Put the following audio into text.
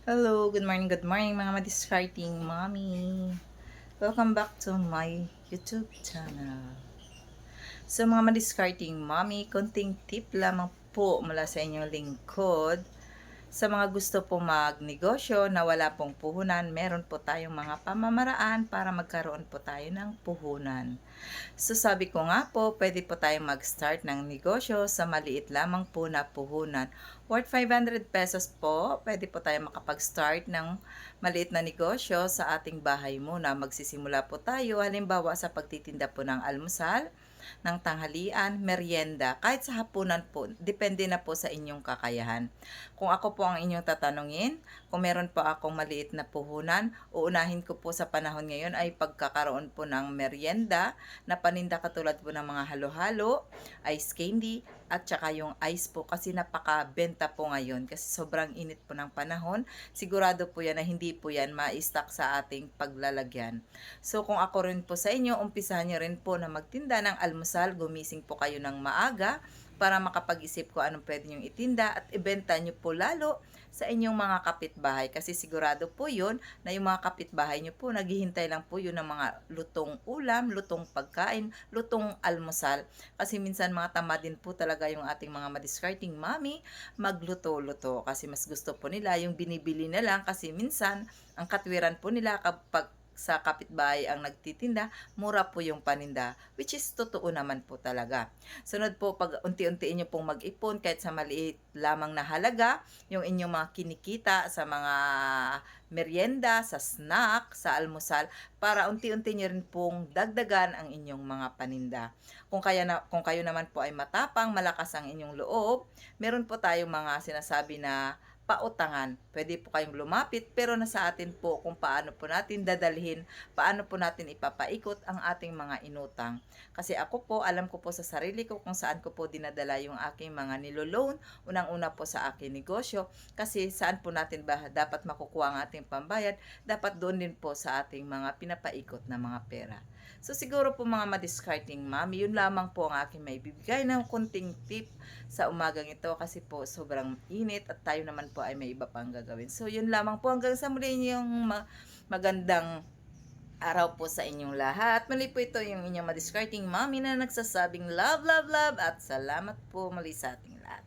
Hello, good morning mga madiscarding mommy. Welcome back to my YouTube channel. So mga madiscarding mommy, konting tip lamang po mula sa inyong lingkod. Sa mga gusto po magnegosyo na wala pong puhunan, meron po tayong mga pamamaraan para magkaroon po tayo ng puhunan. So sabi ko nga po, pwede po tayong mag-start ng negosyo sa maliit lamang po na puhunan. Worth 500 pesos po, pwede po tayong makapag-start ng maliit na negosyo sa ating bahay muna. Magsisimula po tayo halimbawa sa pagtitinda po ng almusal, ng tanghalian, merienda, kahit sa hapunan po, depende na po sa inyong kakayahan. Kung ako po ang inyong tatanungin, kung meron po akong maliit na puhunan, uunahin ko po sa panahon ngayon ay pagkakaroon po ng merienda na paninda katulad po ng mga halo-halo, ice candy, at saka yung ice po kasi napakabenta po ngayon kasi sobrang init po ng panahon. Sigurado po yan na hindi po yan ma-stock sa ating paglalagyan. So kung ako rin po sa inyo, umpisahan nyo rin po na magtinda ng almusal, gumising po kayo ng maaga para makapag-isip ko anong pwede nyong itinda at ibenta nyo po lalo sa inyong mga kapitbahay kasi sigurado po yun na yung mga kapitbahay nyo po naghihintay lang po yun ng mga lutong ulam, lutong pagkain, lutong almusal kasi minsan mga tamad din po talaga yung ating mga madiscarding mommy magluto-luto kasi mas gusto po nila yung binibili na lang kasi minsan ang katwiran po nila kapag sa kapitbahay ang nagtitinda, mura po yung paninda, which is totoo naman po talaga. Sunod po, pag unti-untiin nyo pong mag-ipon, kahit sa maliit lamang na halaga, yung inyong mga kinikita sa mga merienda, sa snack, sa almusal, para unti-unti nyo rin pong dagdagan ang inyong mga paninda. Kung kayo naman po ay matapang, malakas ang inyong loob, meron po tayong mga sinasabi na pautangan. Pwede po kayong lumapit pero nasa atin po kung paano po natin dadalhin, paano po natin ipapaikot ang ating mga inutang. Kasi ako po, alam ko po sa sarili ko kung saan ko po dinadala yung aking mga nilo-loan, unang-una po sa aking negosyo, kasi saan po natin ba dapat makukuha ang ating pambayad, dapat doon din po sa ating mga pinapaikot na mga pera. So siguro po mga madiscarding mami, yun lamang po ang aking maibibigay ng konting tip sa umagang ito kasi po sobrang init at tayo naman po ay may iba pang gagawin. So yun lamang po hanggang sa muli yung magandang araw po sa inyong lahat. Muli po ito yung inyong madiscarding mommy na nagsasabing love, love, love at salamat po muli sa ating lahat.